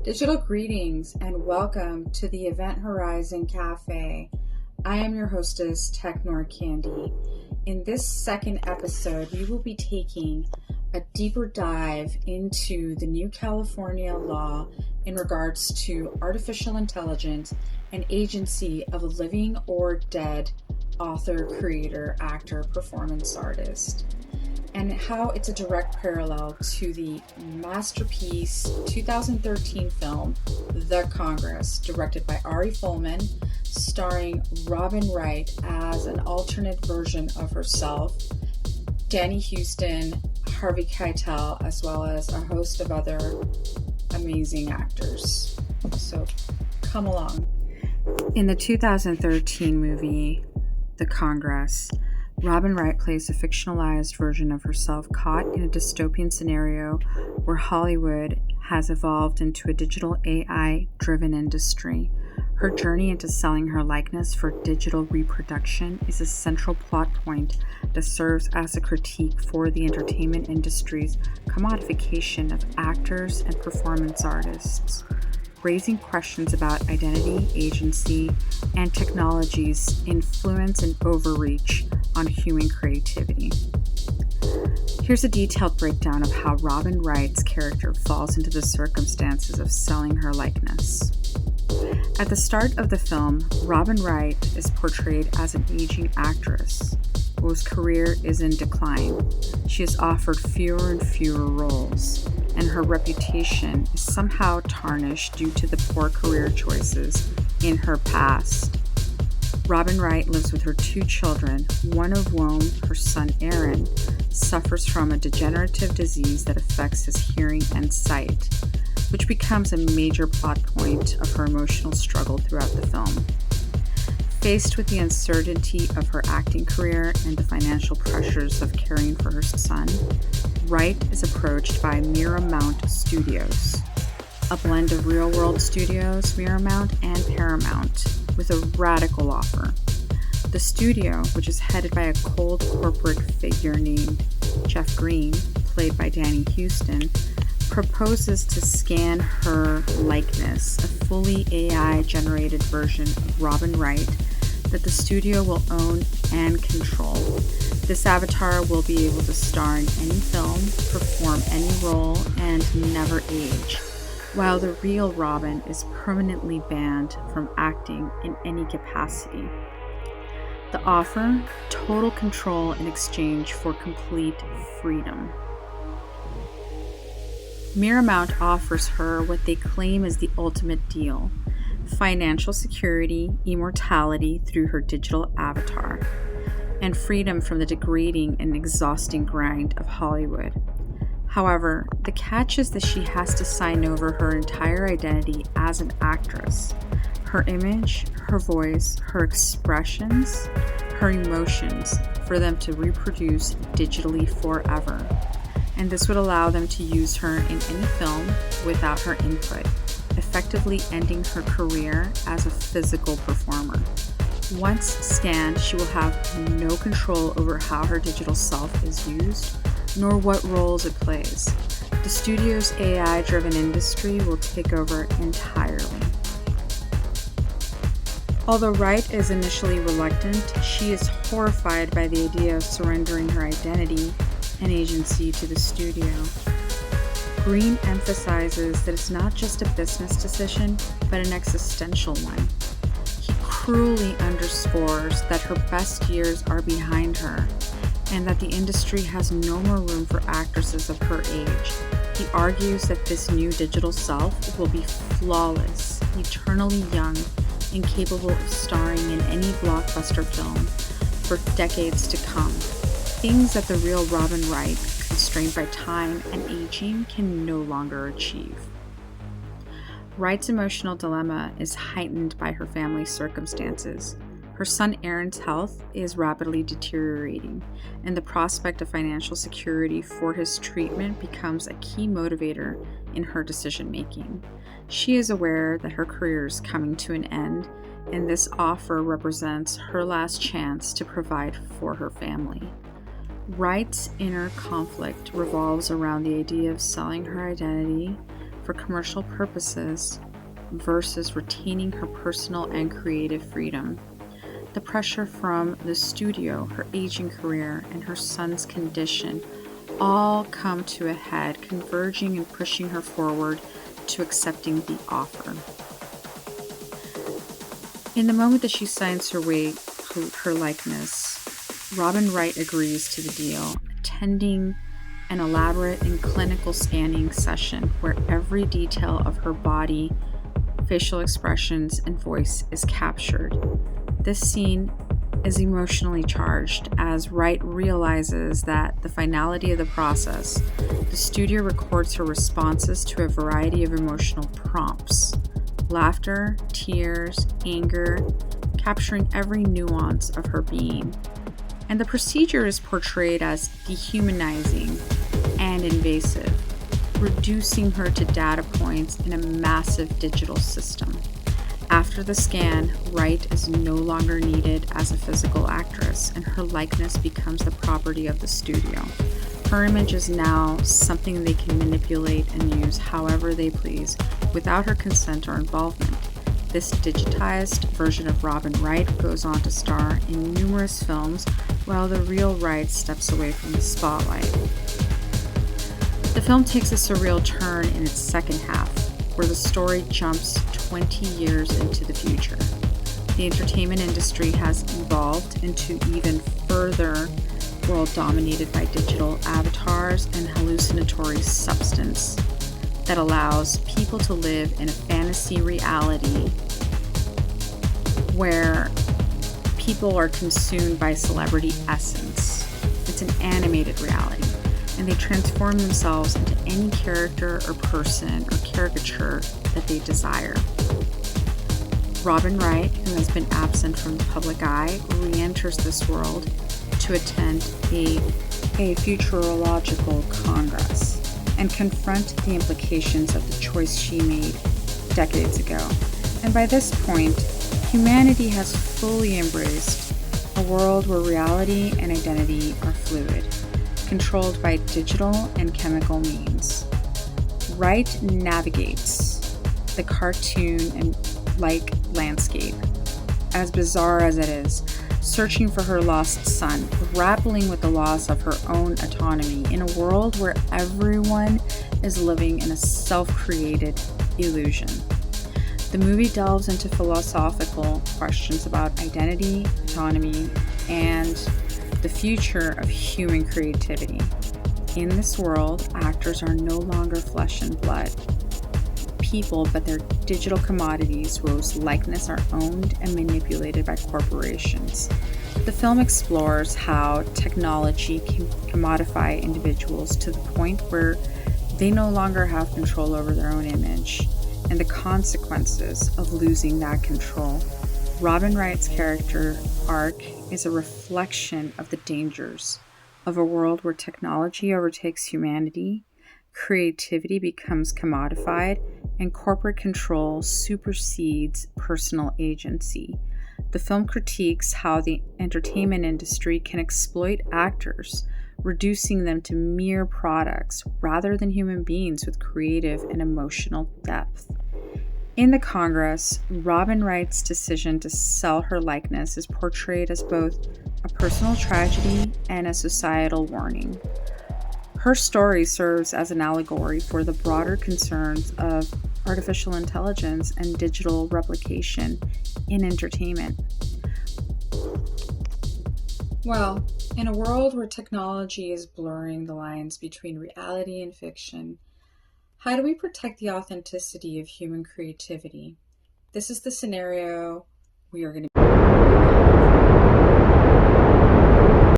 Digital greetings and welcome to the Event Horizon Cafe. I am your hostess, TechnoirCandy. In this second episode, we will be taking a deeper dive into the new California law in regards to artificial intelligence and agency of a living or dead author, creator, actor, performance artist, and how it's a direct parallel to the masterpiece 2013 film, The Congress, directed by Ari Folman, starring Robin Wright as an alternate version of herself, Danny Houston, Harvey Keitel, as well as a host of other amazing actors. So come along. In the 2013 movie, The Congress, Robin Wright plays a fictionalized version of herself caught in a dystopian scenario where Hollywood has evolved into a digital AI-driven industry. Her journey into selling her likeness for digital reproduction is a central plot point that serves as a critique for the entertainment industry's commodification of actors and performance artists, raising questions about identity, agency, and technology's influence and overreach on human creativity. Here's a detailed breakdown of how Robin Wright's character falls into the circumstances of selling her likeness. At the start of the film, Robin Wright is portrayed as an aging actress whose career is in decline. She is offered fewer and fewer roles, and her reputation is somehow tarnished due to the poor career choices in her past. Robin Wright lives with her two children, one of whom, her son Aaron, suffers from a degenerative disease that affects his hearing and sight, which becomes a major plot point of her emotional struggle throughout the film. Faced with the uncertainty of her acting career and the financial pressures of caring for her son, Wright is approached by Miramount Studios, a blend of real-world studios, Miramount, and Paramount, with a radical offer. The studio, which is headed by a cold corporate figure named Jeff Green, played by Danny Houston, proposes to scan her likeness, a fully AI-generated version of Robin Wright that the studio will own and control. This avatar will be able to star in any film, perform any role, and never age, while the real Robin is permanently banned from acting in any capacity. The offer: total control in exchange for complete freedom. Miramount offers her what they claim is the ultimate deal: financial security, immortality through her digital avatar, and freedom from the degrading and exhausting grind of Hollywood. However, the catch is that she has to sign over her entire identity as an actress: her image, her voice, her expressions, her emotions, for them to reproduce digitally forever. And this would allow them to use her in any film without her input, effectively ending her career as a physical performer. Once scanned, she will have no control over how her digital self is used, nor what roles it plays. The studio's AI-driven industry will take over entirely. Although Wright is initially reluctant, she is horrified by the idea of surrendering her identity and agency to the studio. Green emphasizes that it's not just a business decision, but an existential one. He cruelly underscores that her best years are behind her, and that the industry has no more room for actresses of her age. He argues that this new digital self will be flawless, eternally young, and capable of starring in any blockbuster film for decades to come. Things that the real Robin Wright, constrained by time and aging, can no longer achieve. Wright's emotional dilemma is heightened by her family's circumstances. Her son Aaron's health is rapidly deteriorating, and the prospect of financial security for his treatment becomes a key motivator in her decision-making. She is aware that her career is coming to an end, and this offer represents her last chance to provide for her family. Wright's inner conflict revolves around the idea of selling her identity for commercial purposes versus retaining her personal and creative freedom. The pressure from the studio, her aging career, and her son's condition all come to a head, converging and pushing her forward to accepting the offer. In the moment that she signs her likeness, Robin Wright agrees to the deal, attending an elaborate and clinical scanning session where every detail of her body, facial expressions, and voice is captured. This scene is emotionally charged as Wright realizes that the finality of the process, the studio records her responses to a variety of emotional prompts: laughter, tears, anger, capturing every nuance of her being. And the procedure is portrayed as dehumanizing and invasive, reducing her to data points in a massive digital system. After the scan, Wright is no longer needed as a physical actress, and her likeness becomes the property of the studio. Her image is now something they can manipulate and use however they please, without her consent or involvement. This digitized version of Robin Wright goes on to star in numerous films, while the real Wright steps away from the spotlight. The film takes a surreal turn in its second half, where the story jumps 20 years into the future. The entertainment industry has evolved into even further world dominated by digital avatars and hallucinatory substance that allows people to live in a fantasy reality where people are consumed by celebrity essence. It's an animated reality, and they transform themselves into any character or person or caricature that they desire. Robin Wright, who has been absent from the public eye, re-enters this world to attend a futurological congress and confront the implications of the choice she made decades ago. And by this point, humanity has fully embraced a world where reality and identity are fluid, controlled by digital and chemical means. Wright navigates the cartoon and like landscape, as bizarre as it is, searching for her lost son, grappling with the loss of her own autonomy in a world where everyone is living in a self-created illusion. The movie delves into philosophical questions about identity, autonomy, and the future of human creativity. In this world, actors are no longer flesh and blood people, but their digital commodities whose likeness are owned and manipulated by corporations. The film explores how technology can commodify individuals to the point where they no longer have control over their own image, and the consequences of losing that control. Robin Wright's character arc is a reflection of the dangers of a world where technology overtakes humanity, creativity becomes commodified, and corporate control supersedes personal agency. The film critiques how the entertainment industry can exploit actors, reducing them to mere products rather than human beings with creative and emotional depth. In the Congress, Robin Wright's decision to sell her likeness is portrayed as both a personal tragedy and a societal warning. Her story serves as an allegory for the broader concerns of artificial intelligence and digital replication in entertainment. Well, in a world where technology is blurring the lines between reality and fiction, how do we protect the authenticity of human creativity? This is the scenario we are going to